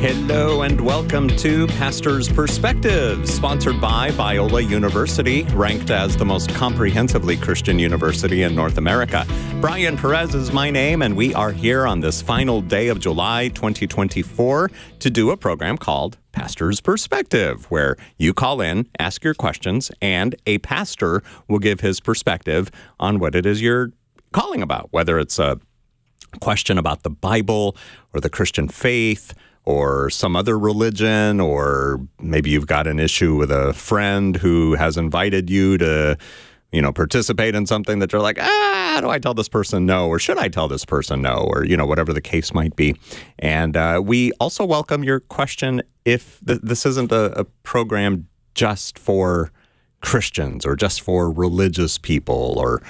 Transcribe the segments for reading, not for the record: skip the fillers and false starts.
Hello and welcome to Pastor's Perspective, sponsored by Biola University, ranked as the most comprehensively Christian university in North America. Brian Perez is my name, and we are here on this final day of July 2024 to do a program called Pastor's Perspective, where you call in, ask your questions, and a pastor will give his perspective on what it is you're calling about, whether it's a question about the Bible or the Christian faith or some other religion, or maybe you've got an issue with a friend who has invited you to, participate in something that you're like, how do I tell this person no? Or should I tell this person no? Or, whatever the case might be. And we also welcome your question if this isn't a program just for Christians or just for religious people, or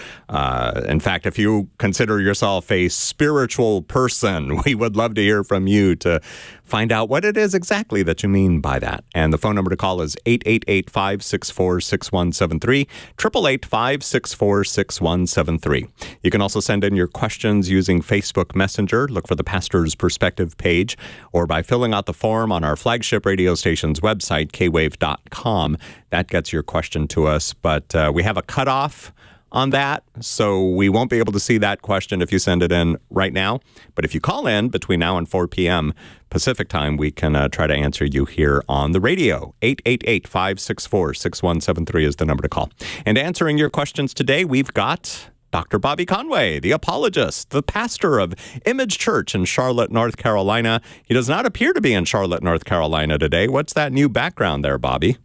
in fact, if you consider yourself a spiritual person, we would love to hear from you to find out what it is exactly that you mean by that. And the phone number to call is 888-564-6173, 888-564-6173. You can also send in your questions using Facebook Messenger. Look for the Pastor's Perspective page, or by filling out the form on our flagship radio station's website, kwave.com. That gets your question to us, but we have a cutoff on that, so we won't be able to see that question if you send it in right now. But if you call in between now and 4 p.m. Pacific time, we can try to answer you here on the radio. 888-564-6173 is the number to call. And answering your questions today, we've got Dr. Bobby Conway, the apologist, the pastor of Image Church in Charlotte, North Carolina. He does not appear to be in Charlotte, North Carolina today. What's that new background there, Bobby?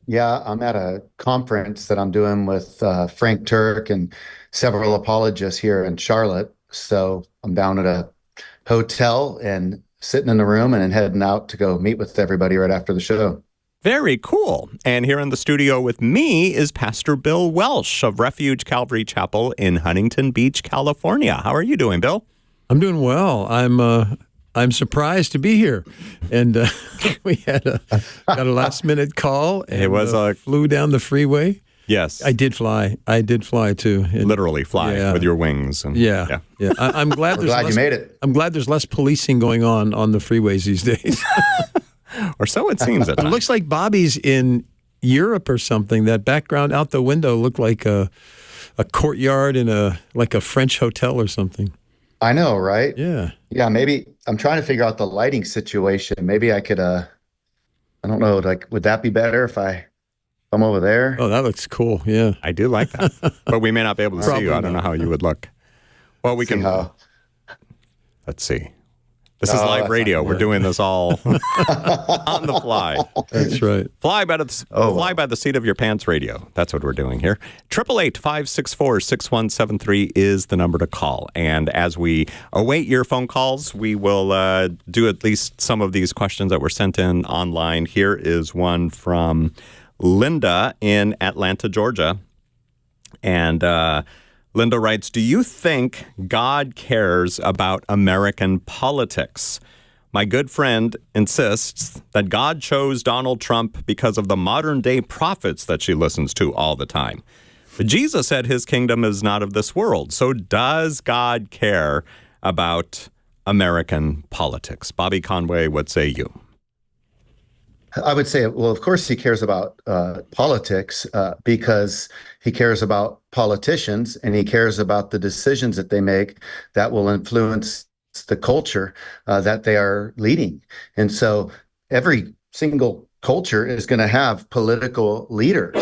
Yeah, I'm at a conference that I'm doing with Frank Turk and several apologists here in Charlotte. So I'm down at a hotel and sitting in the room and then heading out to go meet with everybody right after the show. Very cool. And here in the studio with me is Pastor Bill Welsh of Refuge Calvary Chapel in Huntington Beach, California. How are you doing, Bill? I'm doing well. I'm surprised to be here, and we got a last minute call. And, it was flew down the freeway. Yes, I did fly too. And, literally fly with your wings. And, yeah. I'm glad. Glad you made it. I'm glad there's less policing going on the freeways these days. Or so it seems. It looks like Bobby's in Europe or something. That background out the window looked like a courtyard in a French hotel or something. I know, right? Yeah. Yeah, maybe I'm trying to figure out the lighting situation. Maybe I could, I don't know, would that be better if I'm over there? Oh, that looks cool. Yeah. I do like that. But we may not be able to see you. I don't know how you would look. Well, we can. Let's see. This is live radio. We're doing this all on the fly. That's right. Fly by the seat of your pants radio. That's what we're doing here. 888-564-6173 is the number to call. And as we await your phone calls, we will do at least some of these questions that were sent in online. Here is one from Linda in Atlanta, Georgia. And Linda writes, do you think God cares about American politics? My good friend insists that God chose Donald Trump because of the modern day prophets that she listens to all the time. But Jesus said his kingdom is not of this world. So does God care about American politics? Bobby Conway, what say you? I would say, well, of course he cares about politics because he cares about politicians and he cares about the decisions that they make that will influence the culture that they are leading. And so every single culture is going to have political leaders.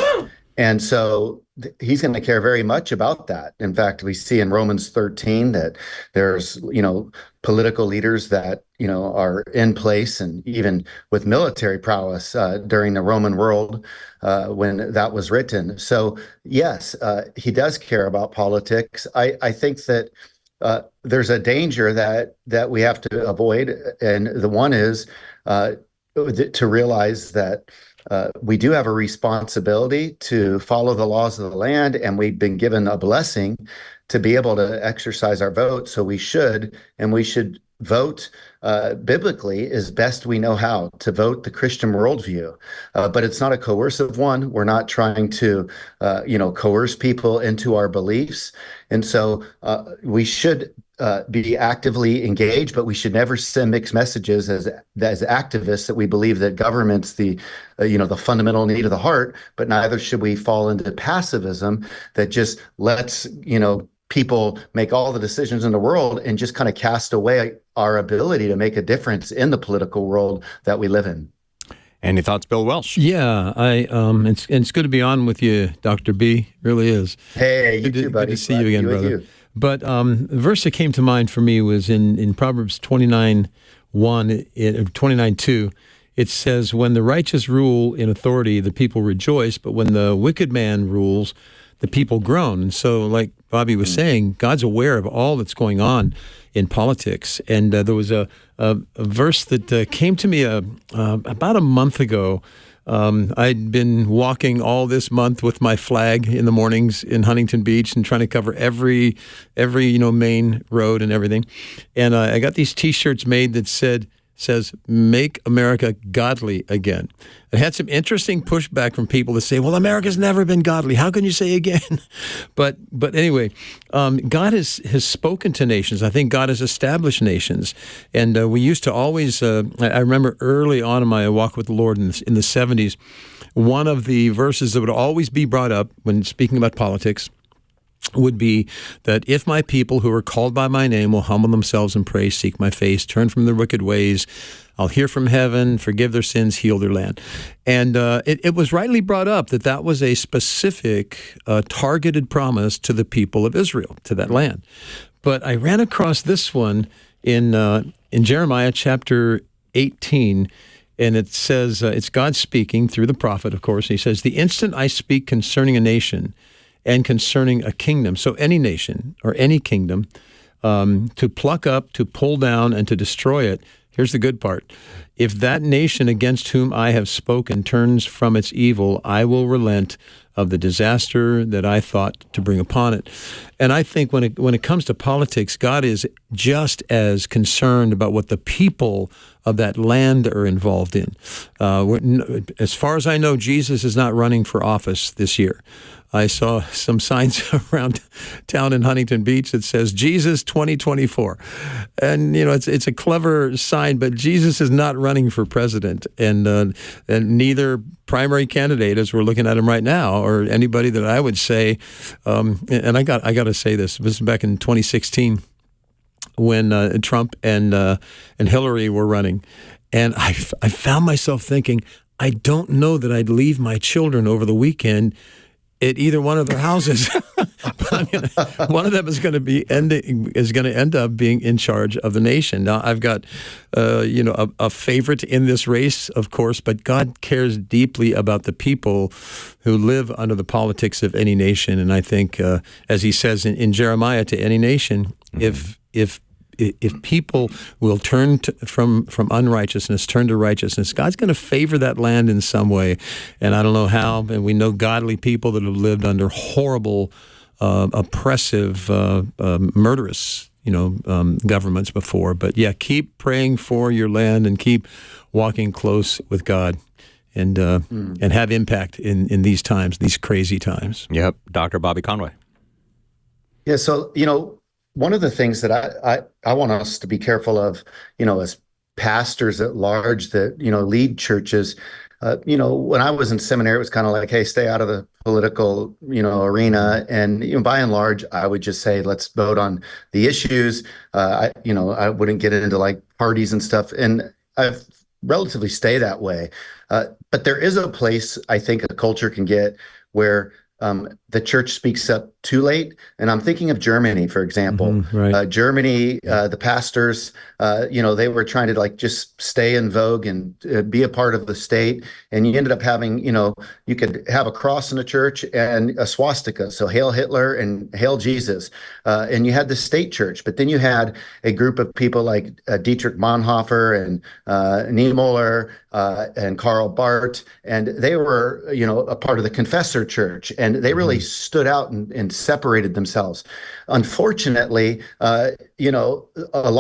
And so he's going to care very much about that. In fact, we see in Romans 13 that there's, political leaders that, are in place and even with military prowess during the Roman world when that was written. So, yes, he does care about politics. I think that there's a danger that we have to avoid. And the one is to realize that we do have a responsibility to follow the laws of the land, and we've been given a blessing to be able to exercise our vote. So we should, and we should vote biblically as best we know how, to vote the Christian worldview. But it's not a coercive one. We're not trying to, coerce people into our beliefs. And so we should be actively engaged, but we should never send mixed messages as activists that we believe that government's the fundamental need of the heart, but neither should we fall into passivism that just lets, people make all the decisions in the world and just kind of cast away our ability to make a difference in the political world that we live in. Any thoughts, Bill Welsh? Yeah, it's good to be on with you, Dr. B. It really is. Hey, you too, buddy. Good to see you again, brother. You. But the verse that came to mind for me was in Proverbs 29:2. It says, "When the righteous rule in authority, the people rejoice, but when the wicked man rules, the people groan." And so, like Bobby was saying, God's aware of all that's going on in politics. And there was a verse that came to me about a month ago. I'd been walking all this month with my flag in the mornings in Huntington Beach and trying to cover every main road and everything. And I got these T-shirts made that says, "Make America godly again." I had some interesting pushback from people that say, "Well, America's never been godly. How can you say again?" But anyway, God has spoken to nations. I think God has established nations. And we used to always, I remember early on in my walk with the Lord in the 70s, one of the verses that would always be brought up when speaking about politics would be that if my people who are called by my name will humble themselves and pray, seek my face, turn from their wicked ways, I'll hear from heaven, forgive their sins, heal their land. And it was rightly brought up that was a specific, targeted promise to the people of Israel, to that land. But I ran across this one in Jeremiah chapter 18, and it says, it's God speaking through the prophet, of course. He says, "The instant I speak concerning a nation and concerning a kingdom," so any nation or any kingdom, to pluck up, to pull down, and to destroy it. Here's the good part. "If that nation against whom I have spoken turns from its evil, I will relent of the disaster that I thought to bring upon it." And I think when it comes to politics, God is just as concerned about what the people of that land are involved in. As far as I know, Jesus is not running for office this year. I saw some signs around town in Huntington Beach that says Jesus 2024. And, it's a clever sign, but Jesus is not running for president. And neither primary candidate, as we're looking at him right now, or anybody that I would say, and I got to say this was back in 2016 when Trump and Hillary were running. And I found myself thinking, I don't know that I'd leave my children over the weekend at either one of their houses. But one of them is going to end up being in charge of the nation. Now, I've got a favorite in this race, of course, but God cares deeply about the people who live under the politics of any nation. And I think, as he says in Jeremiah, to any nation, if people will turn from unrighteousness, turn to righteousness, God's going to favor that land in some way. And I don't know how. And we know godly people that have lived under horrible, oppressive, murderous, governments before. But yeah, keep praying for your land and keep walking close with God. And have impact in these times, these crazy times. Yep. Dr. Bobby Conway. Yeah, so, one of the things that I want us to be careful of, as pastors at large that, lead churches, when I was in seminary, it was kind of like, hey, stay out of the political, arena. And, by and large, I would just say, let's vote on the issues. I wouldn't get into like parties and stuff. And I've relatively stay that way. But there is a place I think a culture can get where the church speaks up too late. And I'm thinking of Germany, for example. Right. Germany, the pastors, they were trying to just stay in vogue and be a part of the state. And you ended up having, you could have a cross in a church and a swastika. So Hail Hitler and Hail Jesus. And you had the state church. But then you had a group of people like Dietrich Bonhoeffer and Niemöller and Karl Barth. And they were, a part of the Confessor Church. and they really stood out and separated themselves. Unfortunately, a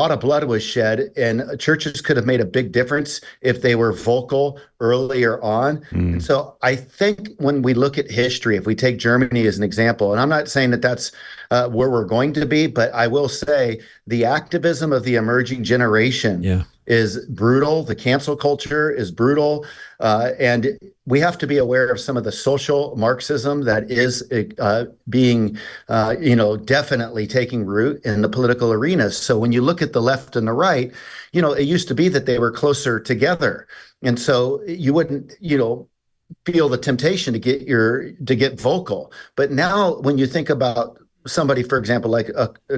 lot of blood was shed, and churches could have made a big difference if they were vocal earlier on. And so I think when we look at history, if we take Germany as an example, and I'm not saying that that's where we're going to be, but I will say the activism of the emerging generation is brutal. The cancel culture is brutal. And we have to be aware of some of the social Marxism that is being, definitely taking root in the political arenas. So when you look at the left and the right, it used to be that they were closer together. And so you wouldn't, feel the temptation to get vocal. But now when you think about somebody, for example, like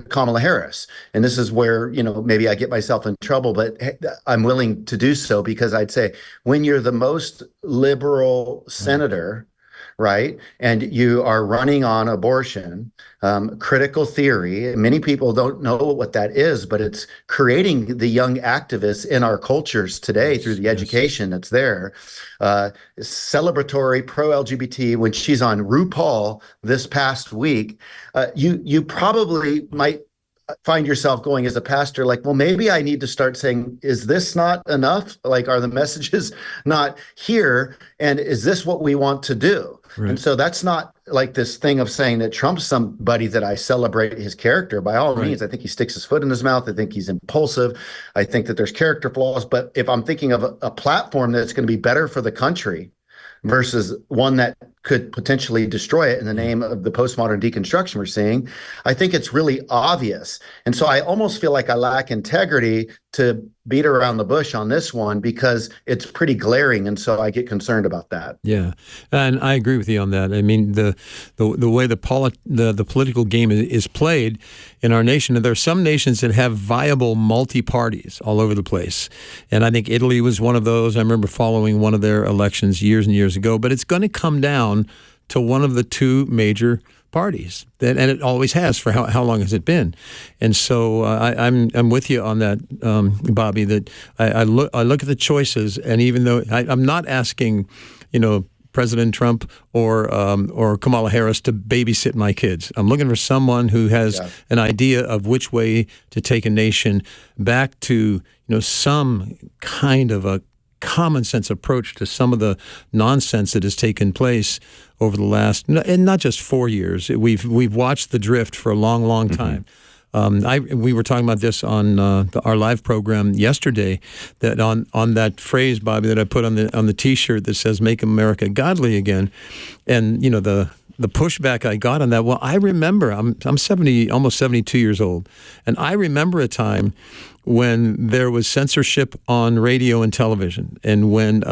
Kamala Harris, and this is where, maybe I get myself in trouble, but I'm willing to do so, because I'd say when you're the most liberal senator, right, and you are running on abortion, critical theory, many people don't know what that is, but it's creating the young activists in our cultures today through the education that's there. Celebratory pro-LGBT, when she's on RuPaul this past week, you probably might find yourself going as a pastor, like, well, maybe I need to start saying, is this not enough? Like, are the messages not here? And is this what we want to do? Right. And so that's not like this thing of saying that Trump's somebody that I celebrate his character. By all means, I think he sticks his foot in his mouth. I think he's impulsive. I think that there's character flaws. But if I'm thinking of a platform that's going to be better for the country versus one that could potentially destroy it in the name of the postmodern deconstruction we're seeing, I think it's really obvious. And so I almost feel like I lack integrity to beat around the bush on this one, because it's pretty glaring, and so I get concerned about that. Yeah, and I agree with you on that. I mean, the way the political game is played in our nation, and there are some nations that have viable multi-parties all over the place, and I think Italy was one of those. I remember following one of their elections years and years ago, but it's going to come down to one of the two major parties, and it always has. For how long has it been? And so I'm with you on that, Bobby. That I look at the choices, and even though I'm not asking, President Trump or Kamala Harris to babysit my kids, I'm looking for someone who has an idea of which way to take a nation back to some kind of a common sense approach to some of the nonsense that has taken place over the last, and not just 4 years. We've watched the drift for a long time. We were talking about this on our live program yesterday, that on that phrase, Bobby, that I put on the T-shirt that says "Make America Godly Again," and the pushback I got on that. Well, I remember I'm 70, almost 72 years old, and I remember a time when there was censorship on radio and television, and when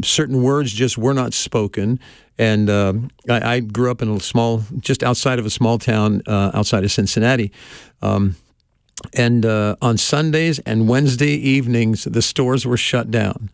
certain words just were not spoken. And I grew up in just outside of a small town outside of Cincinnati. And on Sundays and Wednesday evenings, the stores were shut down.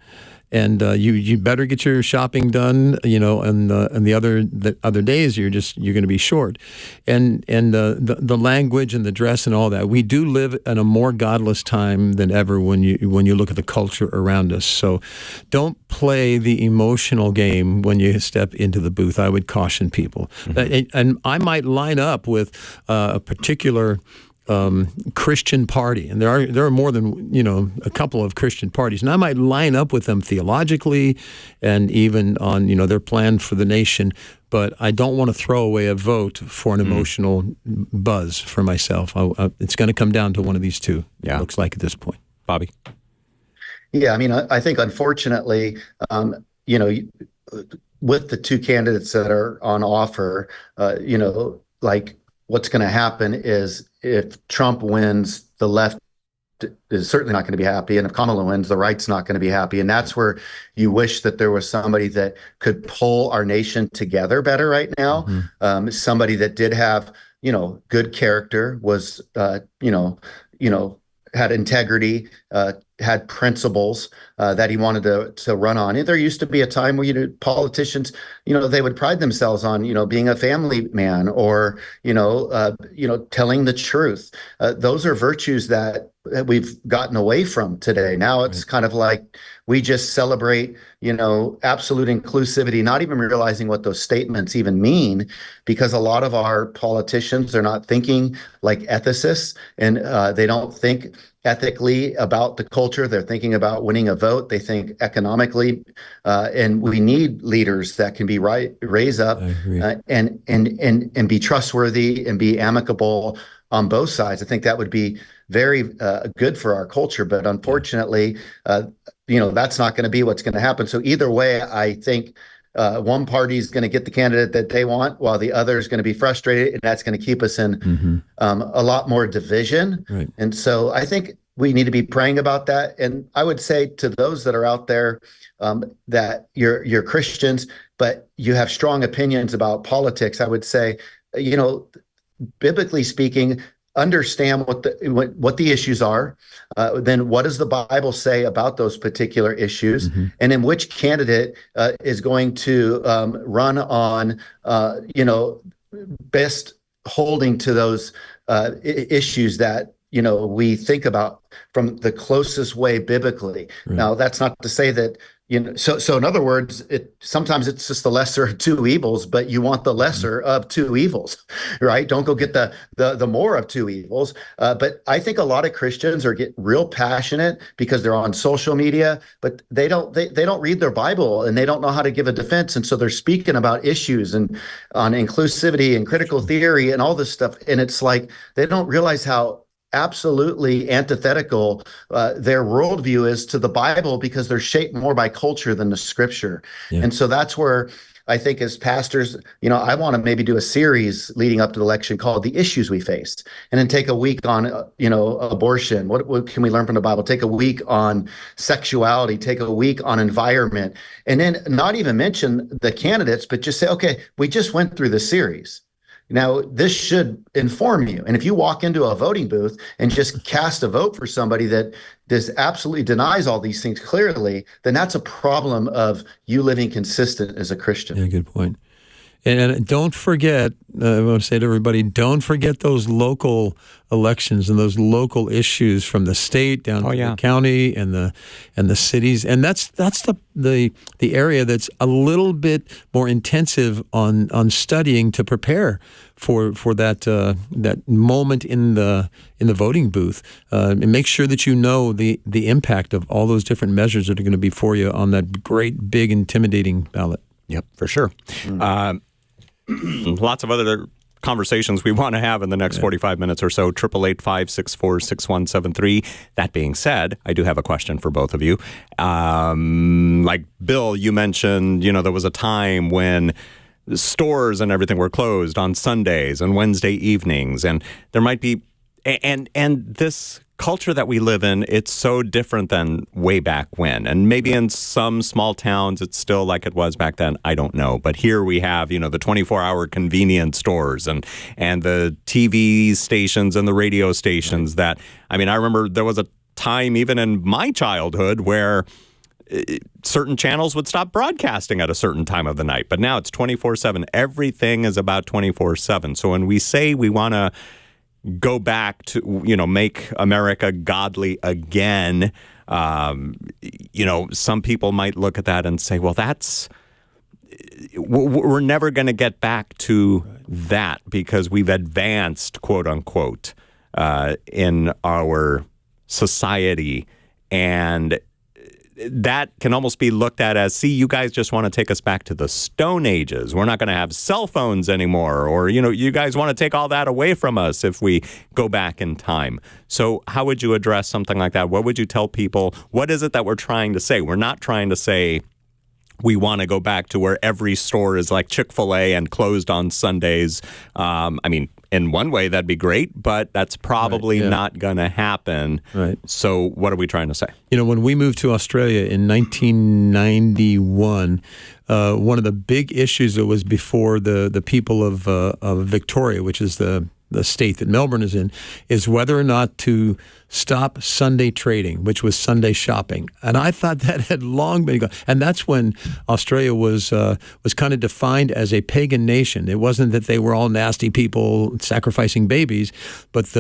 And you better get your shopping done, and the other days you're going to be short, and the language and the dress and all that. We do live in a more godless time than ever when you look at the culture around us. So, don't play the emotional game when you step into the booth. I would caution people, and I might line up with a particular Christian party, and there are more than a couple of Christian parties, and I might line up with them theologically and even on their plan for the nation, but I don't want to throw away a vote for an emotional buzz for myself. It's going to come down to one of these two. It looks like at this point. Bobby. Yeah, I mean, I think unfortunately, with the two candidates that are on offer, like what's going to happen is, if Trump wins, the left is certainly not going to be happy. And if Kamala wins, the right's not going to be happy. And that's where you wish that there was somebody that could pull our nation together better right now. Somebody that did have, good character, was, had integrity, had principles that he wanted to run on. And there used to be a time where politicians, they would pride themselves on being a family man or telling the truth. Those are virtues that we've gotten away from today. Now it's kind of like we just celebrate absolute inclusivity, not even realizing what those statements even mean, because a lot of our politicians are not thinking like ethicists, and they don't think ethically about the culture. They're thinking about winning a vote. They think economically, and we need leaders that can be raise up and be trustworthy and be amicable on both sides. I think that would be very good for our culture. But unfortunately, that's not going to be what's going to happen. So either way, I think one party is going to get the candidate that they want, while the other is going to be frustrated, and that's going to keep us in a lot more division. Right. And so I think we need to be praying about that. And I would say to those that are out there that you're Christians, but you have strong opinions about politics, I would say, biblically speaking, understand what the issues are, then what does the Bible say about those particular issues, and in which candidate is going to run on, best holding to those issues that we think about from the closest way biblically. Right. Now, that's not to say that so in other words, sometimes it's just the lesser of two evils, but you want the lesser of two evils, right? Don't go get the more of two evils. But I think a lot of Christians get real passionate because they're on social media, but they don't read their Bible, and they don't know how to give a defense. And so they're speaking about issues and on inclusivity and critical theory and all this stuff. And it's like they don't realize how absolutely antithetical their worldview is to the Bible, because they're shaped more by culture than the scripture. Yeah. And so that's where I think as pastors, I want to maybe do a series leading up to the election called The Issues We Faced, and then take a week on, abortion. What can we learn from the Bible? Take a week on sexuality, take a week on environment, and then not even mention the candidates, but just say, okay, we just went through the series. Now, this should inform you. And if you walk into a voting booth and just cast a vote for somebody that absolutely denies all these things clearly, then that's a problem of you living consistent as a Christian. Yeah, good point. And don't forget, I want to say to everybody, don't forget those local elections and those local issues from the state down to the county and the cities. And that's the area that's a little bit more intensive on studying to prepare for that moment in the voting booth, and make sure that you know the impact of all those different measures that are going to be for you on that great, big, intimidating ballot. Yep, for sure. Lots of other conversations we want to have in the next 45 minutes or so. 888-564-6173. That being said, I do have a question for both of you. Like Bill, you mentioned, there was a time when stores and everything were closed on Sundays and Wednesday evenings, and there might be, and this culture that we live in, it's so different than way back when. And maybe in some small towns, it's still like it was back then. I don't know. But here we have, the 24-hour convenience stores and the TV stations and the radio stations that, I remember there was a time even in my childhood where certain channels would stop broadcasting at a certain time of the night. But now it's 24/7. Everything is about 24/7. So when we say we want to go back to, make America godly again, some people might look at that and say, well, we're never going to get back to that because we've advanced, quote unquote, in our society. And that can almost be looked at as, see, you guys just want to take us back to the Stone Ages. We're not going to have cell phones anymore. Or, you guys want to take all that away from us if we go back in time. So how would you address something like that? What would you tell people? What is it that we're trying to say? We're not trying to say we want to go back to where every store is like Chick-fil-A and closed on Sundays. In one way, that'd be great, but that's probably not going to happen. Right. So what are we trying to say? When we moved to Australia in 1991, one of the big issues that was before the people of Victoria, which is the the state that Melbourne is in, is whether or not to stop Sunday trading, which was Sunday shopping. And I thought that had long been gone. And that's when Australia was kind of defined as a pagan nation. It wasn't that they were all nasty people sacrificing babies, but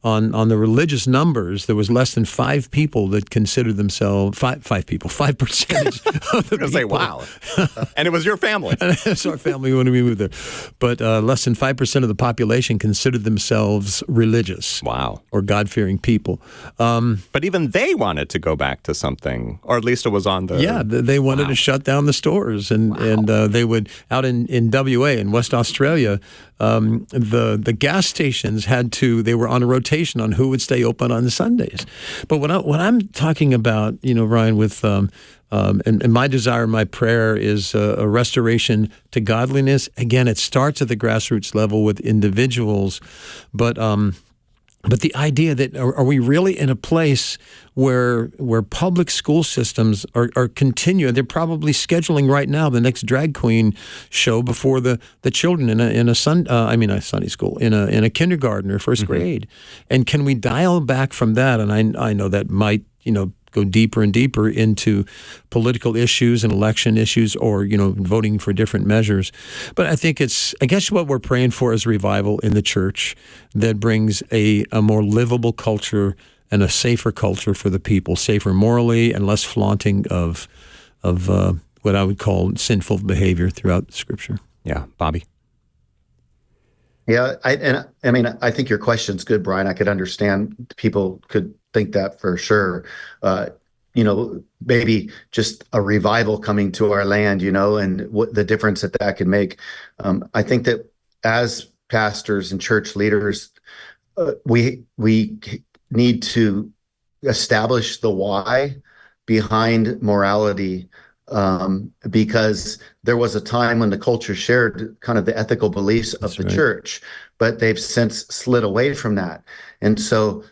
on the religious numbers, there was less than 5 people that considered themselves 5%. Of the people. Say, wow. And it was your family. It's our family when we moved there. But less than 5% of the population considered themselves religious. Wow. Or God-fearing people. But even they wanted to go back to something, or at least it was on the... Yeah, they wanted to shut down the stores. And they would, out in WA, in West Australia, the gas stations they were on a rotation on who would stay open on Sundays. But what I'm talking about, Ryan, with... and my desire, my prayer is a restoration to godliness. Again, it starts at the grassroots level with individuals, but the idea that are we really in a place where public school systems are continuing? They're probably scheduling right now the next drag queen show before the children in a Sunday school, in a kindergarten or first grade. And can we dial back from that? And I know that might go deeper and deeper into political issues and election issues, or voting for different measures. But I think I guess what we're praying for is revival in the church that brings a more livable culture and a safer culture for the people, safer morally and less flaunting of what I would call sinful behavior throughout Scripture. Yeah, Bobby. Yeah, I think your question's good, Brian. I could understand people could think that for sure. Maybe just a revival coming to our land, and what the difference that could make. I think that as pastors and church leaders, we need to establish the why behind morality. Because there was a time when the culture shared kind of the ethical beliefs of the church, but they've since slid away from that. And so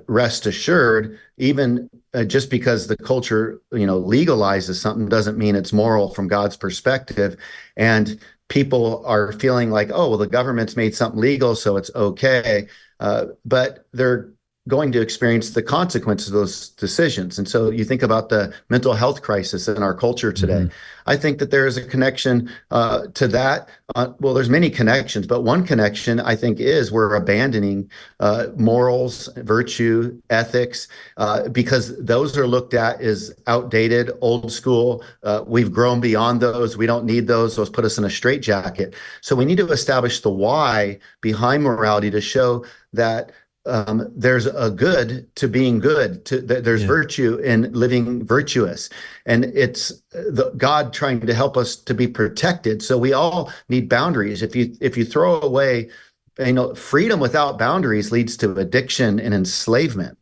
rest assured, even just because the culture, legalizes something doesn't mean it's moral from God's perspective. And people are feeling like, oh, well, the government's made something legal, so it's okay. But they're going to experience the consequences of those decisions. And so you think about the mental health crisis in our culture today. Mm-hmm. I think that there is a connection to that. Well, there's many connections, but one connection I think is we're abandoning morals, virtue, ethics, because those are looked at as outdated, old school. We've grown beyond those. We don't need those. Those put us in a straitjacket. So we need to establish the why behind morality to show that there's a good to being good. There's virtue in living virtuous, and it's God trying to help us to be protected. So we all need boundaries. If you throw away, freedom without boundaries leads to addiction and enslavement.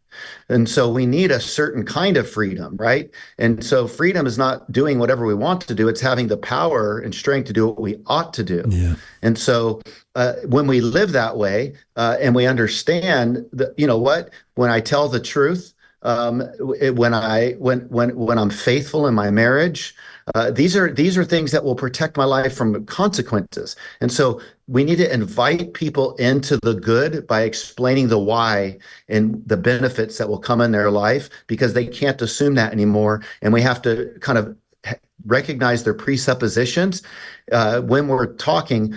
And so we need a certain kind of freedom, right? And so freedom is not doing whatever we want to do. It's having the power and strength to do what we ought to do. Yeah. And so when we live that way and we understand that, when I tell the truth, when I'm faithful in my marriage, these are things that will protect my life from consequences. And so we need to invite people into the good by explaining the why and the benefits that will come in their life, because they can't assume that anymore. And we have to kind of recognize their presuppositions when we're talking,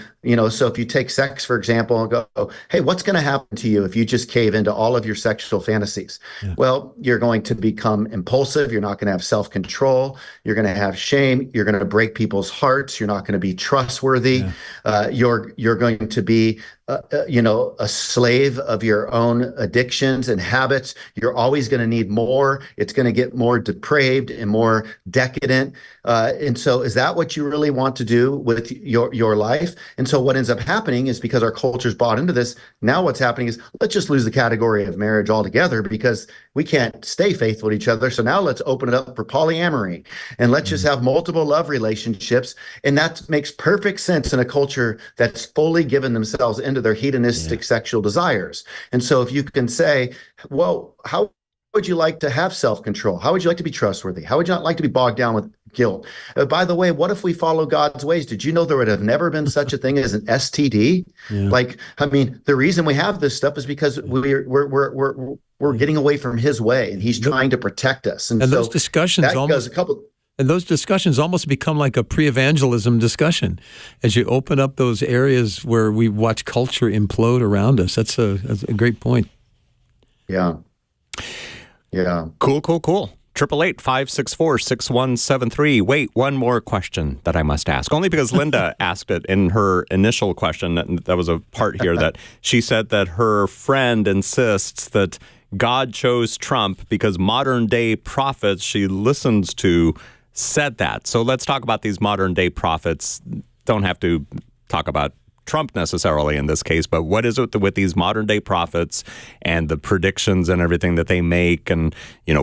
so if you take sex, for example, and go, hey, what's going to happen to you if you just cave into all of your sexual fantasies? Yeah. Well, you're going to become impulsive. You're not going to have self-control. You're going to have shame. You're going to break people's hearts. You're not going to be trustworthy. Yeah. You're going to be a slave of your own addictions and habits. You're always going to need more. It's going to get more depraved and more decadent. And so is that what you really want to do with your life? And so what ends up happening is, because our culture's bought into this, now what's happening is, let's just lose the category of marriage altogether because we can't stay faithful to each other. So now let's open it up for polyamory, and let's just have multiple love relationships. And that makes perfect sense in a culture that's fully given themselves into their hedonistic sexual desires. And so if you can say, well, how would you like to have self-control? How would you like to be trustworthy? How would you not like to be bogged down with guilt. By the way, what if we follow God's ways? Did you know there would have never been such a thing as an STD? Yeah. Like, I mean, the reason we have this stuff is because we're getting away from His way, and He's trying to protect us. And so those discussions that almost goes a couple. And those discussions almost become like a pre-evangelism discussion as you open up those areas where we watch culture implode around us. That's a great point. Yeah. Yeah. Cool. 888-564-6173. Wait, one more question that I must ask. Only because Linda asked it in her initial question. That was a part here that she said that her friend insists that God chose Trump because modern day prophets she listens to said that. So let's talk about these modern day prophets. Don't have to talk about Trump necessarily in this case, but what is it with these modern day prophets and the predictions and everything that they make? And,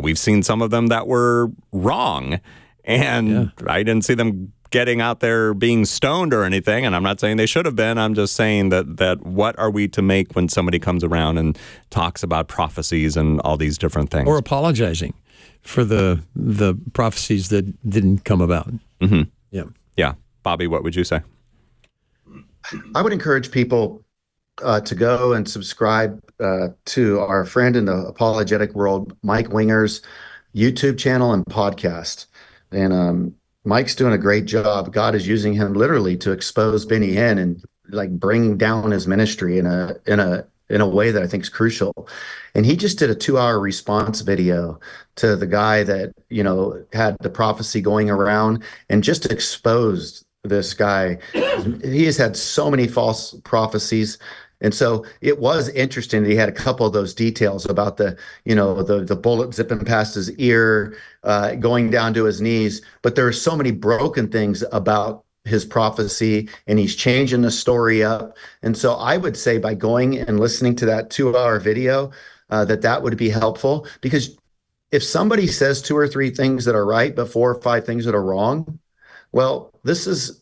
we've seen some of them that were wrong, and I didn't see them getting out there being stoned or anything. And I'm not saying they should have been. I'm just saying that what are we to make when somebody comes around and talks about prophecies and all these different things? Or apologizing for the prophecies that didn't come about. Mm-hmm. Yeah. Bobby, what would you say? I would encourage people to go and subscribe to our friend in the apologetic world, Mike Winger's YouTube channel and podcast. And Mike's doing a great job. God is using him literally to expose Benny Hinn and like bring down his ministry in a way that I think is crucial. And he just did a 2-hour response video to the guy that, had the prophecy going around and just exposed this guy. He has had so many false prophecies. And so it was interesting that he had a couple of those details about the bullet zipping past his ear, going down to his knees. But there are so many broken things about his prophecy, and he's changing the story up. And so I would say by going and listening to that 2-hour video, that would be helpful, because if somebody says 2 or 3 things that are right, but 4 or 5 things that are wrong, well, this is,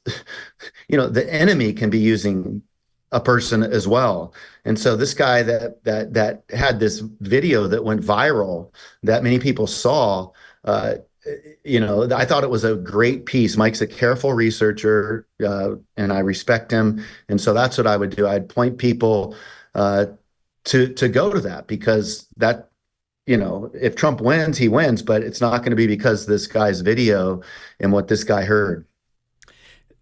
the enemy can be using a person as well. And so this guy that had this video that went viral, that many people saw, I thought it was a great piece. Mike's a careful researcher, and I respect him. And so that's what I would do. I'd point people to go to that, because that, if Trump wins, he wins, but it's not going to be because this guy's video and what this guy heard.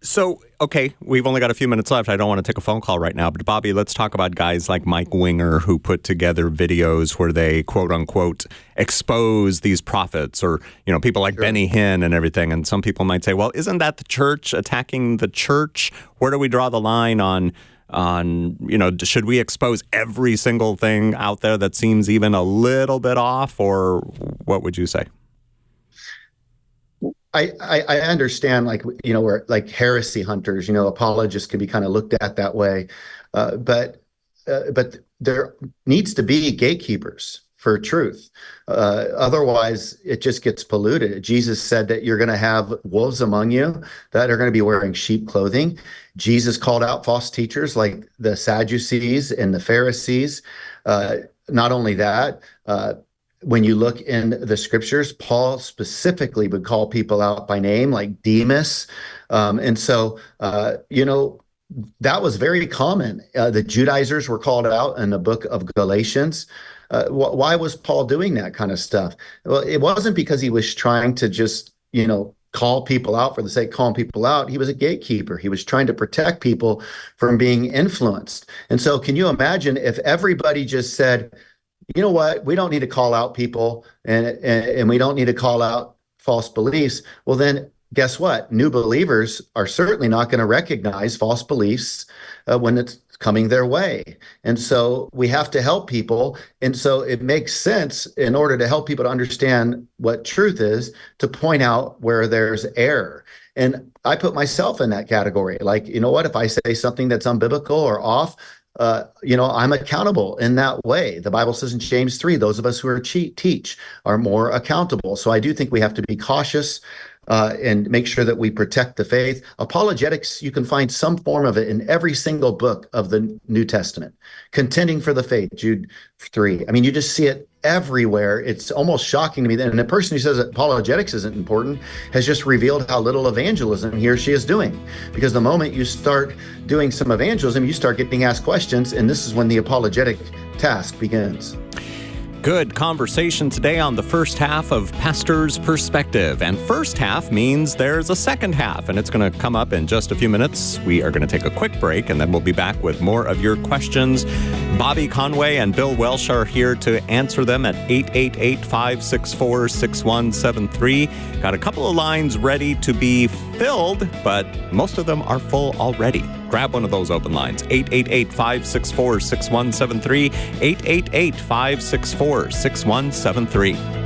So, okay, we've only got a few minutes left. I don't want to take a phone call right now, but Bobby, let's talk about guys like Mike Winger, who put together videos where they, quote unquote, expose these prophets, or, people like Benny Hinn and everything. And some people might say, well, isn't that the church attacking the church? Where do we draw the line on, should we expose every single thing out there that seems even a little bit off, or what would you say? I understand, where like heresy hunters, apologists can be kind of looked at that way. But there needs to be gatekeepers for truth. Otherwise, it just gets polluted. Jesus said that you're going to have wolves among you that are going to be wearing sheep clothing. Jesus called out false teachers like the Sadducees and the Pharisees. Not only that, when you look in the scriptures, Paul specifically would call people out by name, like Demas. And so, that was very common. The Judaizers were called out in the book of Galatians. Why was Paul doing that kind of stuff? Well, it wasn't because he was trying to just, call people out for the sake of calling people out. He was a gatekeeper. He was trying to protect people from being influenced. And so can you imagine if everybody just said, you know what, we don't need to call out people and we don't need to call out false beliefs? Well, then guess what? New believers are certainly not going to recognize false beliefs when it's coming their way. And so we have to help people. And so it makes sense, in order to help people to understand what truth is, to point out where there's error. And I put myself in that category. Like, you know what, if I say something that's unbiblical or off, I'm accountable in that way. The Bible says in James 3, those of us who teach are more accountable. So I do think we have to be cautious and make sure that we protect the faith. Apologetics, you can find some form of it in every single book of the New Testament. Contending for the faith, Jude 3. I mean, you just see it everywhere. It's almost shocking to me. And the person who says that apologetics isn't important has just revealed how little evangelism he or she is doing. Because the moment you start doing some evangelism, you start getting asked questions, and this is when the apologetic task begins. Good conversation today on the first half of Pastor's Perspective. And first half means there's a second half, and it's going to come up in just a few minutes. We are going to take a quick break, and then we'll be back with more of your questions. Bobby Conway and Bill Welsh are here to answer them at 888-564-6173. Got a couple of lines ready to be filled, but most of them are full already. Grab one of those open lines, 888-564-6173, 888-564-6173.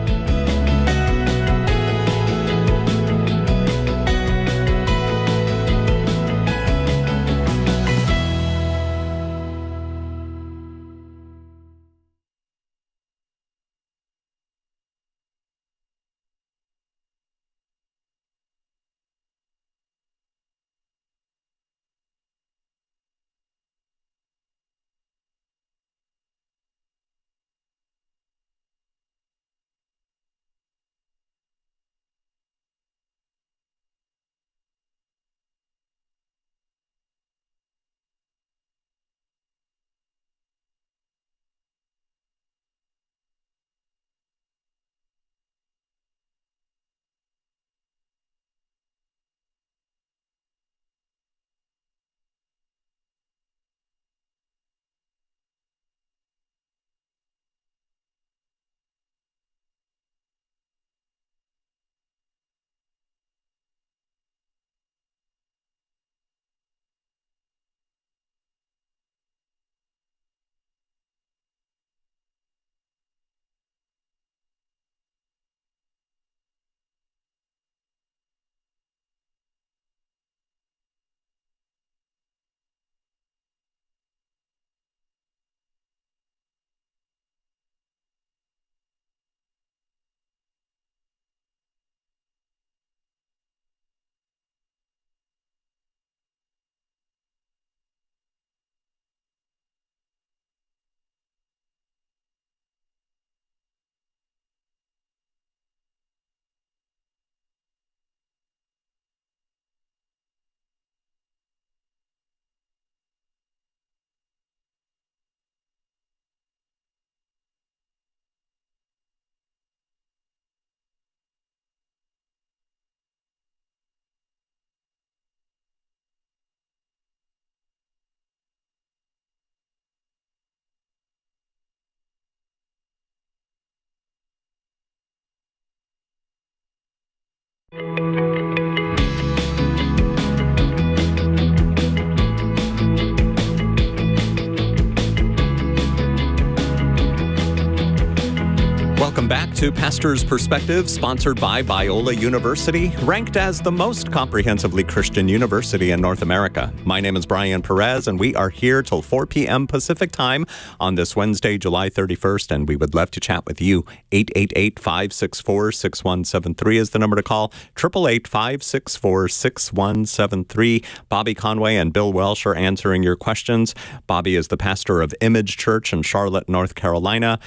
Welcome back to Pastor's Perspective, sponsored by Biola University, ranked as the most comprehensively Christian university in North America. My name is Brian Perez, and we are here till 4 p.m. Pacific time on this Wednesday, July 31st, and we would love to chat with you. 888-564-6173 is the number to call, 888-564-6173. Bobby Conway and Bill Welsh are answering your questions. Bobby is the pastor of Image Church in Charlotte, North Carolina.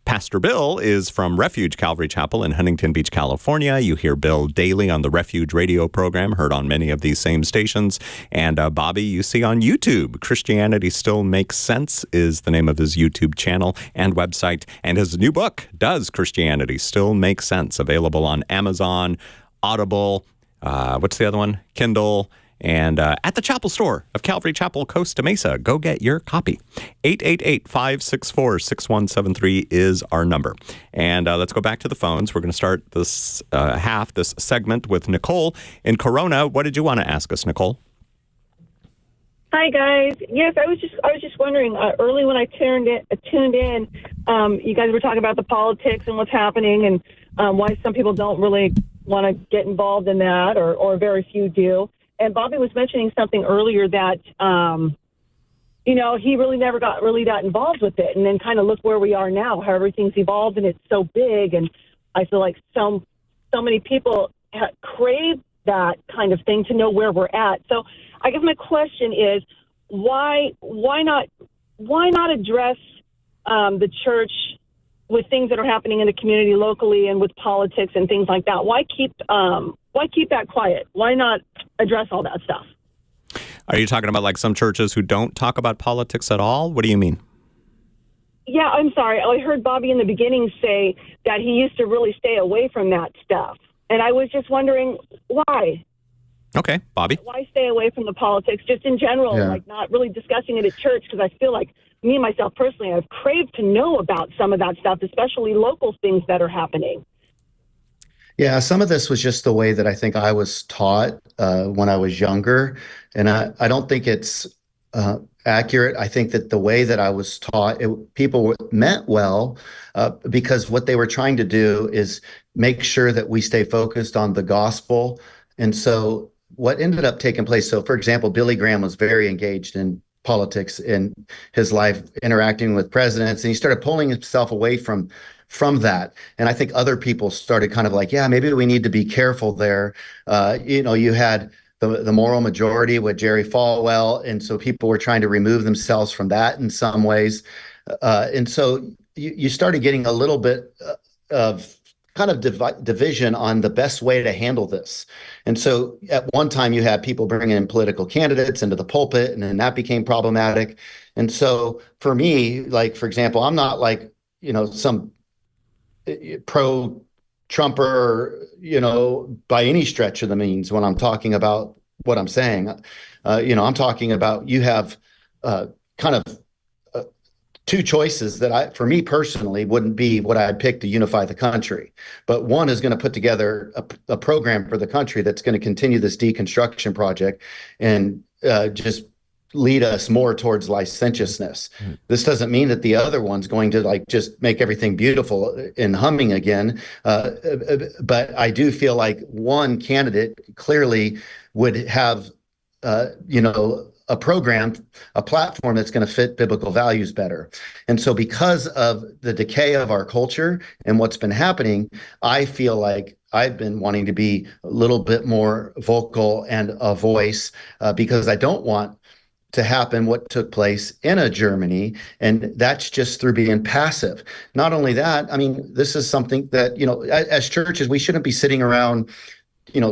Pastor Bill is from Refuge Calvary Chapel in Huntington Beach, California. You hear Bill daily on the Refuge radio program, heard on many of these same stations. And Bobby, you see on YouTube. Christianity Still Makes Sense is the name of his YouTube channel and website. And his new book, Does Christianity Still Make Sense? Available on Amazon, Audible, what's the other one? Kindle, and at the Chapel Store of Calvary Chapel, Costa Mesa. Go get your copy. 888-564-6173 is our number. And let's go back to the phones. We're going to start this this segment with Nicole in Corona. What did you want to ask us, Nicole? Hi, guys. Yes, I was just wondering, early when I tuned in, you guys were talking about the politics and what's happening and why some people don't really want to get involved in that, or very few do. And Bobby was mentioning something earlier that, he really never got that involved with it. And then kind of look where we are now, how everything's evolved and it's so big. And I feel like so many people crave that kind of thing to know where we're at. So I guess my question is, why not address the church with things that are happening in the community locally and with politics and things like that? Why keep that quiet? Why not address all that stuff? Are you talking about like some churches who don't talk about politics at all? What do you mean? Yeah, I'm sorry. I heard Bobby in the beginning say that he used to really stay away from that stuff. And I was just wondering why. Okay, Bobby. Why stay away from the politics, just in general, like not really discussing it at church? Because I feel like me and myself personally, I've craved to know about some of that stuff, especially local things that are happening. Yeah, some of this was just the way that I think I was taught when I was younger. And I don't think it's accurate. I think that the way that I was taught, people meant well because what they were trying to do is make sure that we stay focused on the gospel. And so what ended up taking place, so for example, Billy Graham was very engaged in politics in his life, interacting with presidents, and he started pulling himself away from that. And I think other people started kind of like, yeah, maybe we need to be careful there. You had the moral majority with Jerry Falwell, and so people were trying to remove themselves from that in some ways. And so you started getting a little bit of kind of division on the best way to handle this. And so at one time you had people bringing in political candidates into the pulpit, and then that became problematic. And so for me, like, for example, I'm not like, some pro-Trumper, by any stretch of the means when I'm talking about what I'm saying. I'm talking about you have kind of two choices that for me personally, wouldn't be what I'd pick to unify the country. But one is going to put together a program for the country that's going to continue this deconstruction project and just lead us more towards licentiousness. This doesn't mean that the other one's going to just make everything beautiful and humming again. But I do feel like one candidate clearly would have, a program, a platform that's going to fit biblical values better. And so because of the decay of our culture and what's been happening, I feel like I've been wanting to be a little bit more vocal and a voice because I don't want to happen what took place in Germany, and that's just through being passive. Not only that, I mean, this is something that, as churches, we shouldn't be sitting around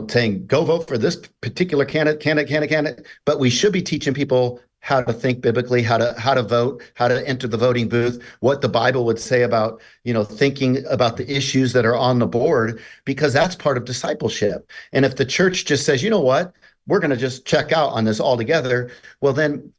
saying, go vote for this particular candidate, but we should be teaching people how to think biblically, how to vote, how to enter the voting booth, what the Bible would say about, thinking about the issues that are on the board, because that's part of discipleship. And if the church just says, you know what, we're going to just check out on this altogether, well, then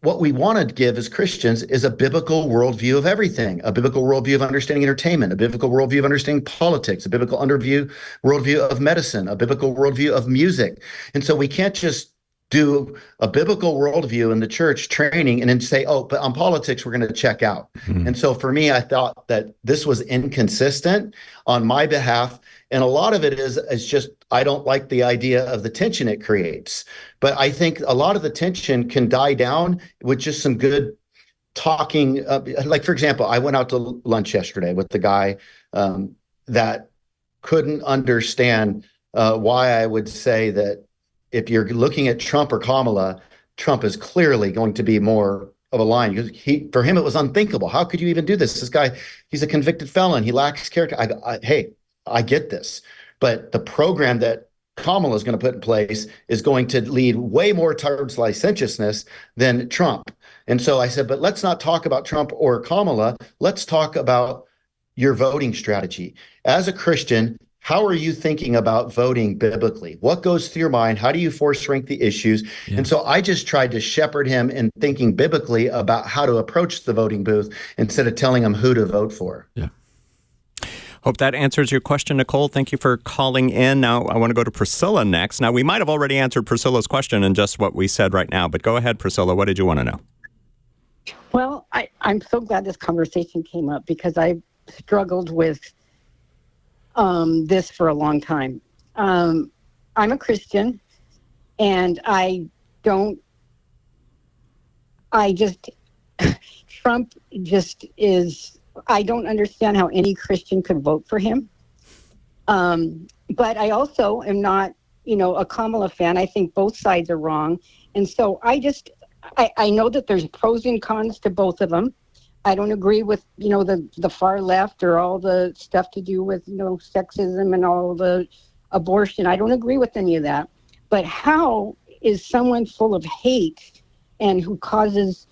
what we want to give as Christians is a biblical worldview of everything, a biblical worldview of understanding entertainment, a biblical worldview of understanding politics, a biblical worldview of medicine, a biblical worldview of music. And so we can't just do a biblical worldview in the church training and then say, oh, but on politics, we're going to check out. And so for me, I thought that this was inconsistent on my behalf. And a lot of it is just, I don't like the idea of the tension it creates. But I think a lot of the tension can die down with just some good talking. Like, for example, I went out to lunch yesterday with the guy that couldn't understand why I would say that if you're looking at Trump or Kamala, Trump is clearly going to be more of a line. Because for him, it was unthinkable. How could you even do this? This guy, he's a convicted felon. He lacks character. I get this. But the program that Kamala is going to put in place is going to lead way more towards licentiousness than Trump. And so I said, but let's not talk about Trump or Kamala. Let's talk about your voting strategy. As a Christian, how are you thinking about voting biblically? What goes through your mind? How do you force rank the issues? Yeah. And so I just tried to shepherd him in thinking biblically about how to approach the voting booth instead of telling him who to vote for. Yeah. Hope that answers your question, Nicole. Thank you for calling in. Now, I want to go to Priscilla next. Now, we might have already answered Priscilla's question in just what we said right now, but go ahead, Priscilla. What did you want to know? Well, I'm so glad this conversation came up because I struggled with this for a long time. I'm a Christian, and Trump just is, I don't understand how any Christian could vote for him. But I also am not, a Kamala fan. I think both sides are wrong. And so I know that there's pros and cons to both of them. I don't agree with, the far left or all the stuff to do with, sexism and all the abortion. I don't agree with any of that. But how is someone full of hate and who causes,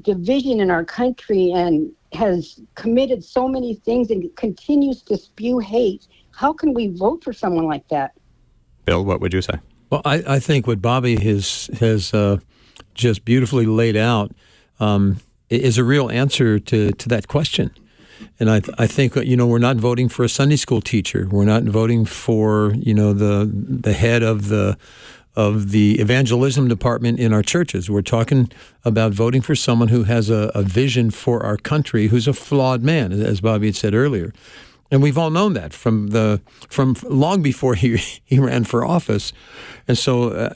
division in our country and has committed so many things and continues to spew hate, how can we vote for someone like that? Bill, what would you say? Well, I think what Bobby has just beautifully laid out is a real answer to that question. And I think, we're not voting for a Sunday school teacher. We're not voting for, the head of the evangelism department in our churches. We're talking about voting for someone who has a vision for our country, who's a flawed man, as Bobby had said earlier. And we've all known that from long before he ran for office. And so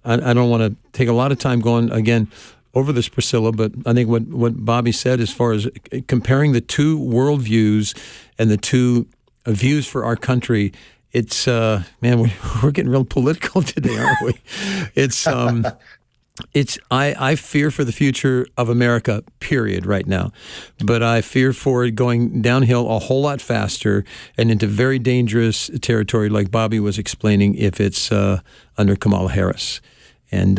I don't want to take a lot of time going again over this, Priscilla, but I think what Bobby said as far as comparing the two worldviews and the two views for our country, it's man, we're getting real political today, aren't we? I fear for the future of America, period, right now. But I fear for it going downhill a whole lot faster and into very dangerous territory, like Bobby was explaining, if it's under Kamala Harris. And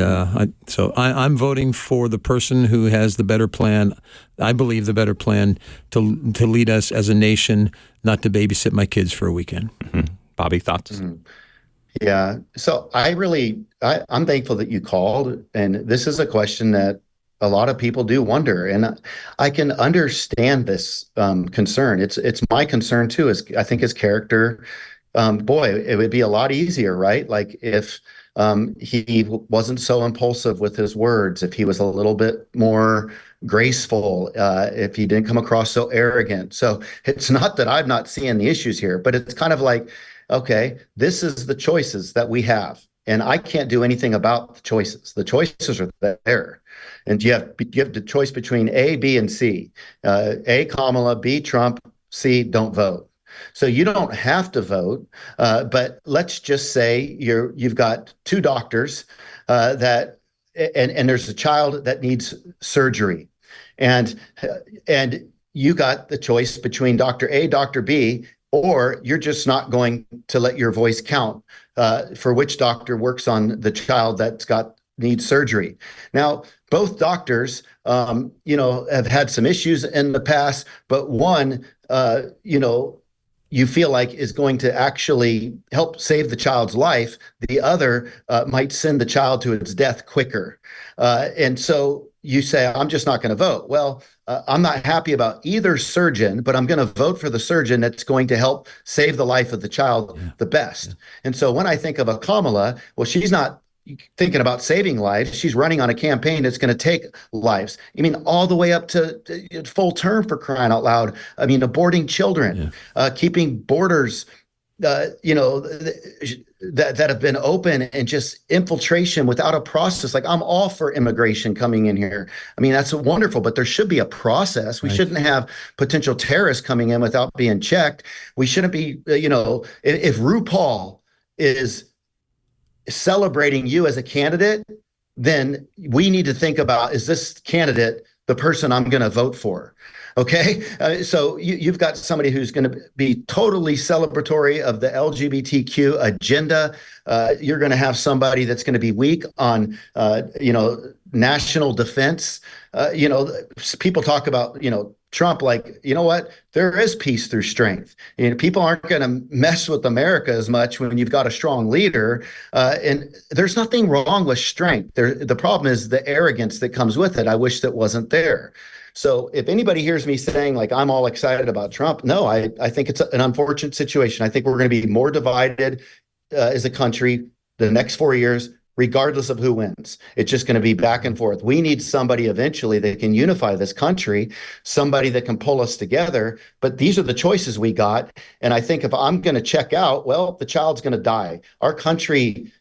so I'm voting for the person who has the better plan. I believe the better plan to lead us as a nation, not to babysit my kids for a weekend. Mm-hmm. Bobby, thoughts? Mm-hmm. Yeah. So I'm thankful that you called, and this is a question that a lot of people do wonder, and I can understand this concern. It's my concern too. I think his character, boy, it would be a lot easier, right? Like if he wasn't so impulsive with his words, if he was a little bit more graceful, if he didn't come across so arrogant. So it's not that I'm not seeing the issues here, but it's kind of like, okay, this is the choices that we have, and I can't do anything about the choices. The choices are there, and you have the choice between A, B, and C. A, Kamala; B, Trump; C, don't vote. So you don't have to vote, but let's just say you've got two doctors and there's a child that needs surgery, and you got the choice between Dr. A, Dr. B, or you're just not going to let your voice count for which doctor works on the child that's needs surgery. Now, both doctors, have had some issues in the past, but one, you feel like is going to actually help save the child's life. The other might send the child to its death quicker. And so you say, I'm just not going to vote. Well, I'm not happy about either surgeon, but I'm going to vote for the surgeon that's going to help save the life of the child the best. And so when I think of a Kamala, well, she's not thinking about saving lives. She's running on a campaign that's going to take lives. I mean, all the way up to full term, for crying out loud. I mean, aborting children, keeping borders, that have been open, and just infiltration without a process. Like, I'm all for immigration coming in here. I mean, that's wonderful, but there should be a process. We shouldn't have potential terrorists coming in without being checked. We shouldn't be, if RuPaul is celebrating you as a candidate, then we need to think about, is this candidate the person I'm going to vote for? Okay, so you've got somebody who's going to be totally celebratory of the LGBTQ agenda. You're going to have somebody that's going to be weak on, national defense. People talk about, Trump, like, you know what? There is peace through strength. People aren't going to mess with America as much when you've got a strong leader. And there's nothing wrong with strength. The problem is the arrogance that comes with it. I wish that wasn't there. So if anybody hears me saying, like, I'm all excited about Trump, no, I think it's an unfortunate situation. I think we're going to be more divided as a country the next 4 years, regardless of who wins. It's just going to be back and forth. We need somebody eventually that can unify this country, somebody that can pull us together. But these are the choices we got. And I think if I'm going to check out, well, the child's going to die. Our country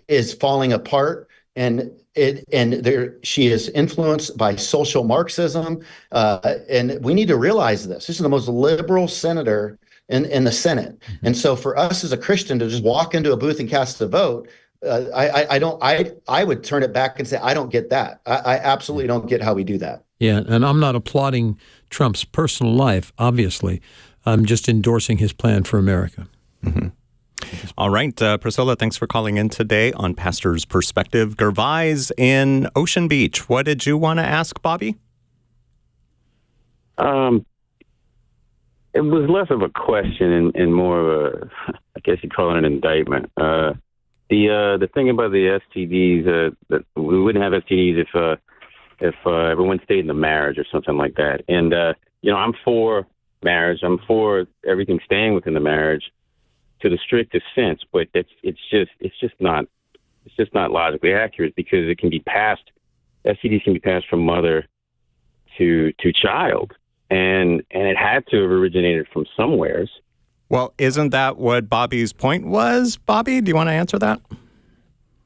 is falling apart, and she is influenced by social Marxism, and we need to realize this. This is the most liberal senator in the Senate. And so for us as a Christian to just walk into a booth and cast a vote, I would turn it back and say, I don't get that. I absolutely don't get how we do that. Yeah, and I'm not applauding Trump's personal life, obviously. I'm just endorsing his plan for America. Mm-hmm. All right, Priscilla, thanks for calling in today on Pastor's Perspective. Gervais in Ocean Beach, what did you want to ask Bobby? It was less of a question and more of a, I guess you'd call it an indictment. The thing about the STDs, that we wouldn't have STDs if everyone stayed in the marriage or something like that. And I'm for marriage. I'm for everything staying within the marriage to the strictest sense. But it's just not logically accurate, because it can be passed. STDs can be passed from mother to child, and it had to have originated from somewheres. Well, isn't that what Bobby's point was? Bobby, do you want to answer that?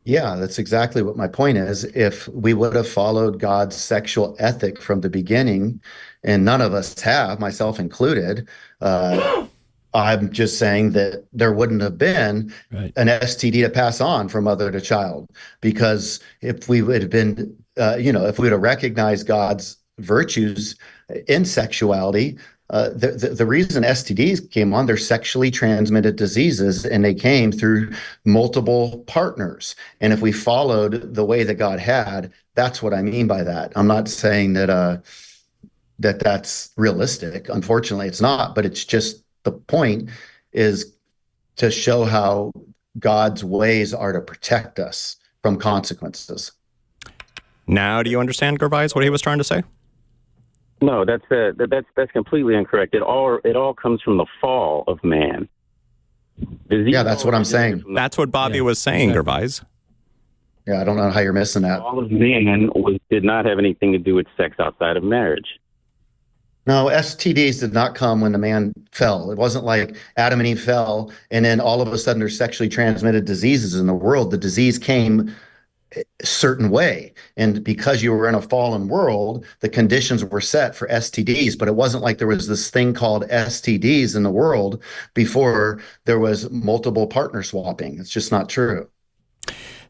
Yeah, that's exactly what my point is. If we would have followed God's sexual ethic from the beginning, and none of us have, myself included, I'm just saying that there wouldn't have been an STD to pass on from mother to child. Because if we would have been, if we would have recognized God's virtues in sexuality, the reason STDs came on, they're sexually transmitted diseases, and they came through multiple partners. And if we followed the way that God had, that's what I mean by that. I'm not saying that that's realistic. Unfortunately, it's not. But it's just, the point is to show how God's ways are to protect us from consequences. Now, do you understand, Gervais, what he was trying to say? No, that's completely incorrect. It all comes from the fall of man. Yeah, that's what I'm saying. That's what Bobby was saying, Gervais. Yeah, I don't know how you're missing that. All of man did not have anything to do with sex outside of marriage. No, STDs did not come when the man fell. It wasn't like Adam and Eve fell, and then all of a sudden there's sexually transmitted diseases in the world. The disease came a certain way. And because you were in a fallen world, the conditions were set for STDs. But it wasn't like there was this thing called STDs in the world before there was multiple partner swapping. It's just not true.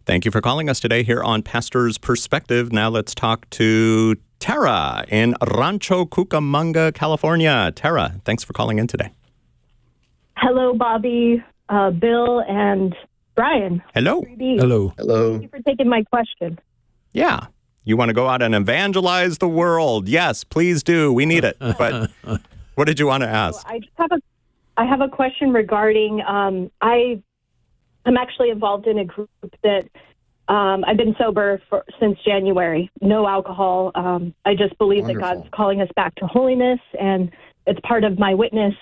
Thank you for calling us today here on Pastor's Perspective. Now let's talk to Tara in Rancho Cucamonga, California. Tara, thanks for calling in today. Hello, Bobby, Bill, and Brian. Hello. Hello. Hello. Thank you for taking my question. Yeah. You want to go out and evangelize the world? Yes, please do. We need it. But what did you want to ask? So I have a question regarding, I'm actually involved in a group that I've been sober since January. No alcohol. I just believe Wonderful. that God's calling us back to holiness, and it's part of my witness,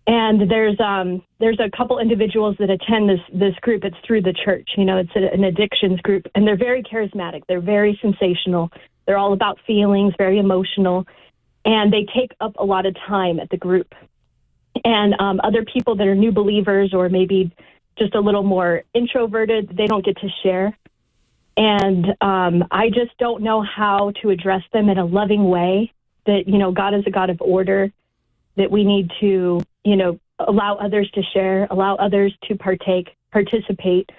And there's a couple individuals that attend this group. It's through the church. It's an addictions group, and they're very charismatic. They're very sensational. They're all about feelings, very emotional, and they take up a lot of time at the group. And other people that are new believers or maybe just a little more introverted, they don't get to share. And I just don't know how to address them in a loving way. That God is a God of order. That we need to allow others to share, allow others to participate,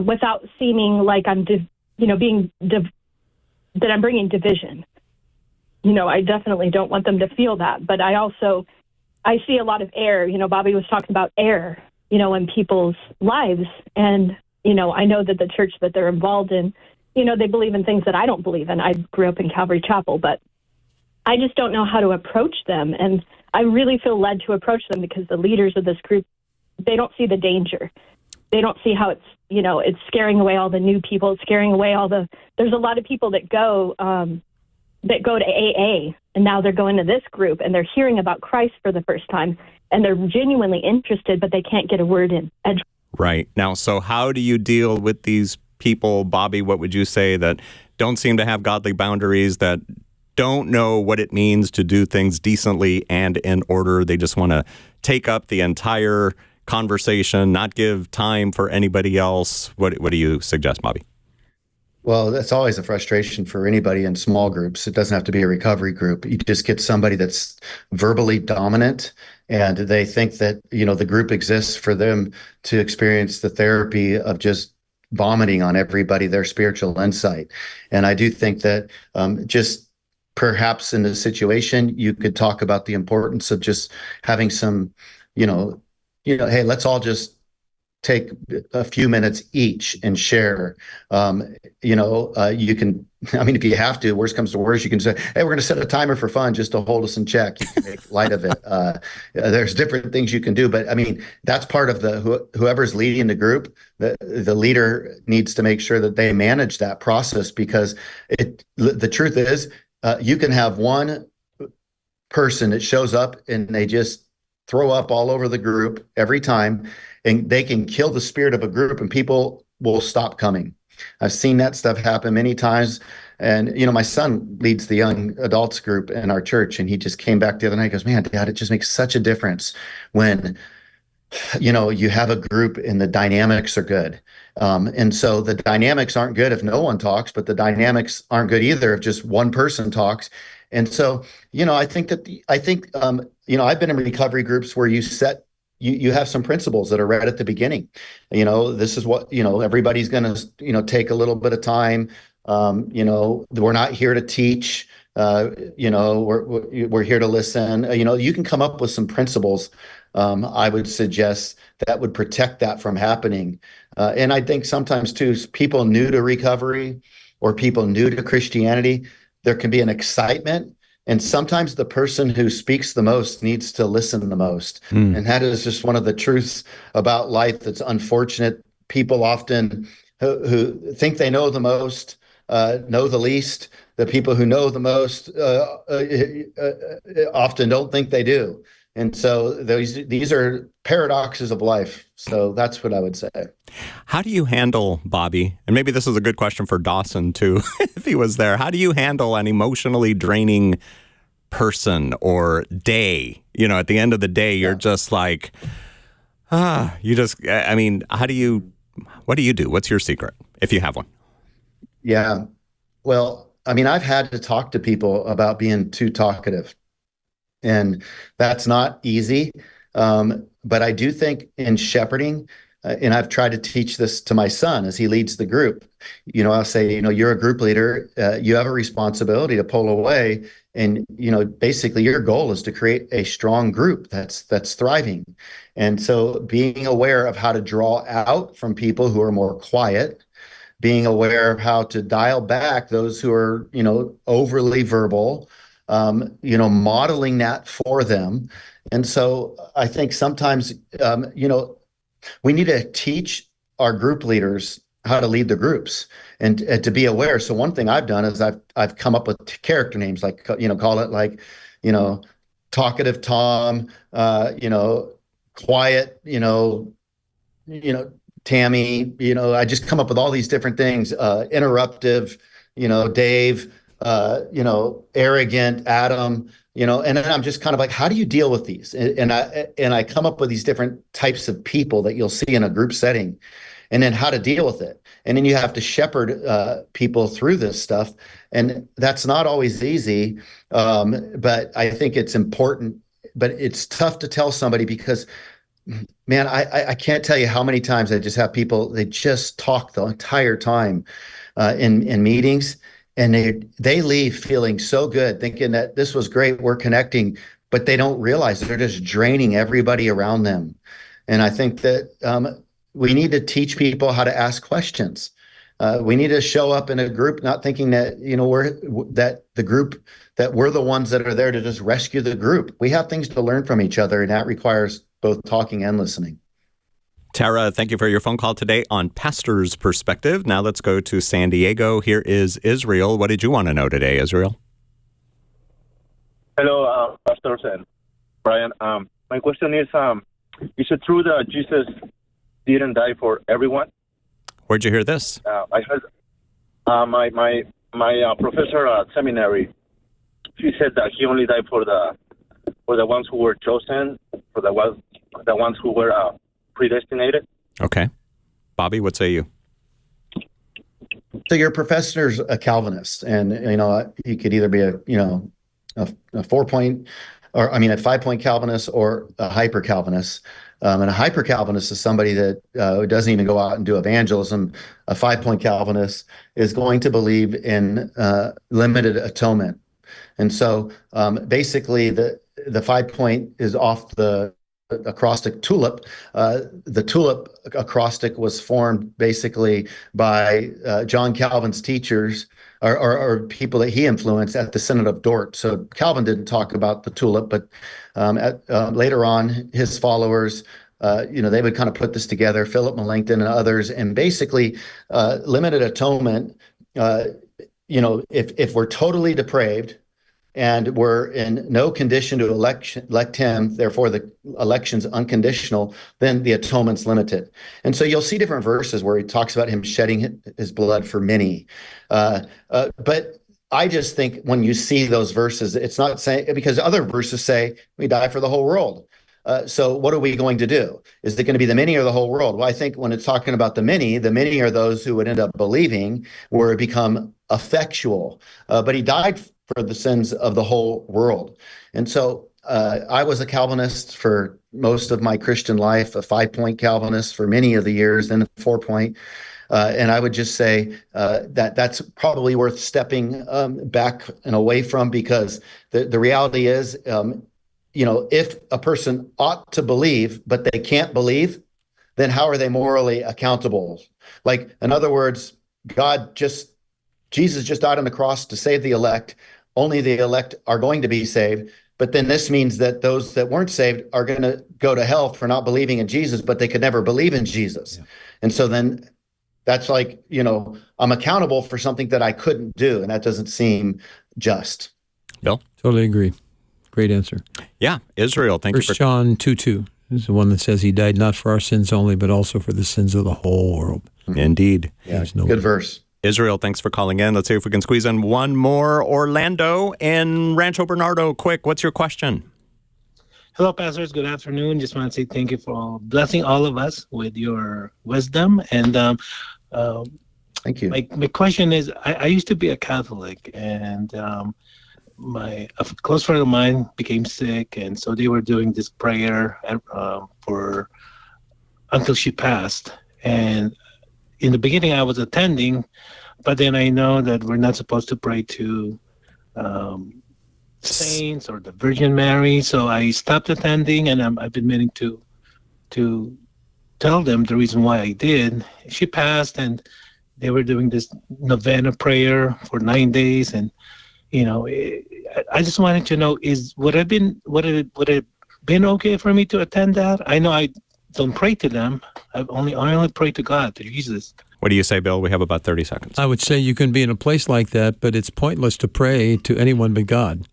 without seeming like I'm, that I'm bringing division. I definitely don't want them to feel that, but I see a lot of error. Bobby was talking about error, in people's lives, and I know that the church that they're involved in, they believe in things that I don't believe in. I grew up in Calvary Chapel, but I just don't know how to approach them. And I really feel led to approach them because the leaders of this group, they don't see the danger. They don't see how it's scaring away all the new people. It's scaring away there's a lot of people that go to AA, and now they're going to this group, and they're hearing about Christ for the first time, and they're genuinely interested, but they can't get a word in. Right. Now, so how do you deal with these people, Bobby? What would you say that don't seem to have godly boundaries, that don't know what it means to do things decently and in order? They just want to take up the entire conversation, not give time for anybody else. What do you suggest, Bobby? Well, that's always a frustration for anybody in small groups. It doesn't have to be a recovery group. You just get somebody that's verbally dominant and they think that, the group exists for them to experience the therapy of just vomiting on everybody, their spiritual insight. And I do think that just perhaps in this situation, you could talk about the importance of just having some, hey, let's all just take a few minutes each and share. You can, if you have to, worst comes to worst, you can say, hey, we're going to set a timer for fun just to hold us in check. You can make light of it. There's different things you can do, but that's part of whoever's leading the group. The leader needs to make sure that they manage that process, because the truth is, you can have one person that shows up and they just throw up all over the group every time, and they can kill the spirit of a group and people will stop coming. I've seen that stuff happen many times. And, my son leads the young adults group in our church, and he just came back the other night and goes, man, Dad, it just makes such a difference when, you have a group and the dynamics are good. And so the dynamics aren't good if no one talks, but the dynamics aren't good either if just one person talks. And so, I think I've been in recovery groups where you have some principles that are right at the beginning. This is what, everybody's going to, take a little bit of time. We're not here to teach, we're here to listen. You can come up with some principles. I would suggest that would protect that from happening. And I think sometimes too, people new to recovery or people new to Christianity, there can be an excitement. And sometimes the person who speaks the most needs to listen the most. And that is just one of the truths about life that's unfortunate. People often who think they know the most, know the least. The people who know the most often don't think they do. And so these are paradoxes of life. So that's what I would say. How do you handle, Bobby, and maybe this is a good question for Dawson too, if he was there, how do you handle an emotionally draining person or day? At the end of the day, you're just like, what do you do? What's your secret, if you have one? Yeah. Well, I've had to talk to people about being too talkative. And that's not easy. But I do think in shepherding, and I've tried to teach this to my son as he leads the group, I'll say, you're a group leader, you have a responsibility to pull away. And, basically your goal is to create a strong group that's thriving. And so being aware of how to draw out from people who are more quiet, being aware of how to dial back those who are, overly verbal, modeling that for them. And so I think sometimes, we need to teach our group leaders how to lead the groups and to be aware. So one thing I've done is I've come up with character names, like, call it like, talkative Tom, quiet, Tammy, I just come up with all these different things, interruptive, Dave, arrogant Adam, and then I'm just kind of like, how do you deal with these? And I come up with these different types of people that you'll see in a group setting, and then how to deal with it. And then you have to shepherd people through this stuff. And that's not always easy. But I think it's important, but it's tough to tell somebody because, man, I can't tell you how many times I just have people, they just talk the entire time in meetings. And they leave feeling so good, thinking that this was great, we're connecting, but they don't realize that they're just draining everybody around them. And I think that we need to teach people how to ask questions. We need to show up in a group not thinking that we're the ones that are there to just rescue the group. We have things to learn from each other, and that requires both talking and listening. Tara, thank you for your phone call today on Pastor's Perspective. Now let's go to San Diego. Here is Israel. What did you want to know today, Israel? Hello, Pastors and Brian. My question is it true that Jesus didn't die for everyone? Where'd you hear this? I heard my professor at seminary. She said that he only died for the ones who were chosen, for the ones who were predestinated. Okay. Bobby, what say you? So your professor's a Calvinist, and he could either be a 4-point, or a 5-point Calvinist or a hyper Calvinist. And a hyper Calvinist is somebody that doesn't even go out and do evangelism. A 5-point Calvinist is going to believe in limited atonement, and so basically the 5-point is off the acrostic tulip. The tulip acrostic was formed basically by John Calvin's teachers or people that he influenced at the Synod of Dort. So Calvin didn't talk about the tulip, but later on, his followers, they would kind of put this together, Philip Melanchthon and others, and basically limited atonement. If we're totally depraved, and we're in no condition to elect him, therefore the election's unconditional, then the atonement's limited. And so you'll see different verses where he talks about him shedding his blood for many. But I just think when you see those verses, it's not saying, because other verses say we die for the whole world. So what are we going to do? Is it going to be the many or the whole world? Well, I think when it's talking about the many are those who would end up believing, where it become effectual. But he died for the sins of the whole world. And so I was a Calvinist for most of my Christian life, a 5-point Calvinist for many of the years, then a 4-point. And I would just say that's probably worth stepping back and away from, because the reality is, if a person ought to believe, but they can't believe, then how are they morally accountable? Like, in other words, Jesus just died on the cross to save the elect. Only the elect are going to be saved. But then this means that those that weren't saved are going to go to hell for not believing in Jesus, but they could never believe in Jesus. Yeah. And so then that's like, I'm accountable for something that I couldn't do. And that doesn't seem just. Bill? Totally agree. Great answer. Yeah. Israel, thank you for... 1 John 2:2 is the one that says he died not for our sins only, but also for the sins of the whole world. Indeed. Yeah, good verse. Israel, thanks for calling in. Let's see if we can squeeze in one more. Orlando in Rancho Bernardo. Quick, what's your question? Hello, pastors. Good afternoon. Just want to say thank you for blessing all of us with your wisdom. And thank you. My question is, I used to be a Catholic, and a close friend of mine became sick, and so they were doing this prayer for until she passed. And in the beginning, I was attending, but then I know that we're not supposed to pray to saints or the Virgin Mary, so I stopped attending, and I've been meaning to tell them the reason why I did. She passed, and they were doing this novena prayer for 9 days, and I just wanted to know, would it been okay for me to attend that? I know I don't pray to them. I only pray to God, to Jesus. What do you say, Bill? We have about 30 seconds. I would say you can be in a place like that, but it's pointless to pray to anyone but God.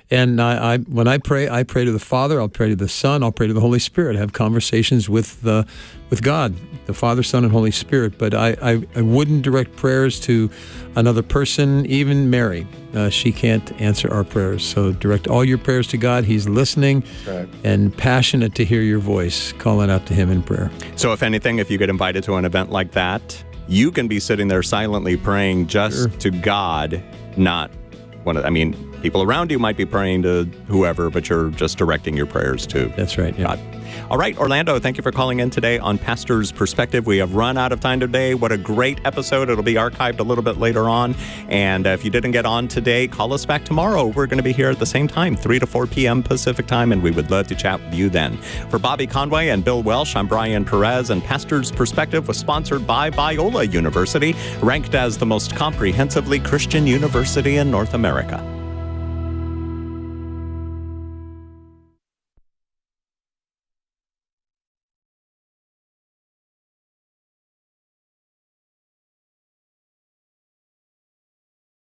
And when I pray to the Father, I'll pray to the Son, I'll pray to the Holy Spirit. I have conversations with God, the Father, Son, and Holy Spirit. But I wouldn't direct prayers to another person, even Mary. She can't answer our prayers. So direct all your prayers to God. He's listening and passionate to hear your voice, calling out to Him in prayer. So if anything, if you get invited to an event like that, you can be sitting there silently praying just to God, not people around you might be praying to whoever, but you're just directing your prayers to God. All right, Orlando, thank you for calling in today on Pastor's Perspective. We have run out of time today. What a great episode. It'll be archived a little bit later on. And if you didn't get on today, call us back tomorrow. We're going to be here at the same time, 3 to 4 p.m. Pacific time, and we would love to chat with you then. For Bobby Conway and Bill Welsh, I'm Brian Perez, and Pastor's Perspective was sponsored by Biola University, ranked as the most comprehensively Christian university in North America.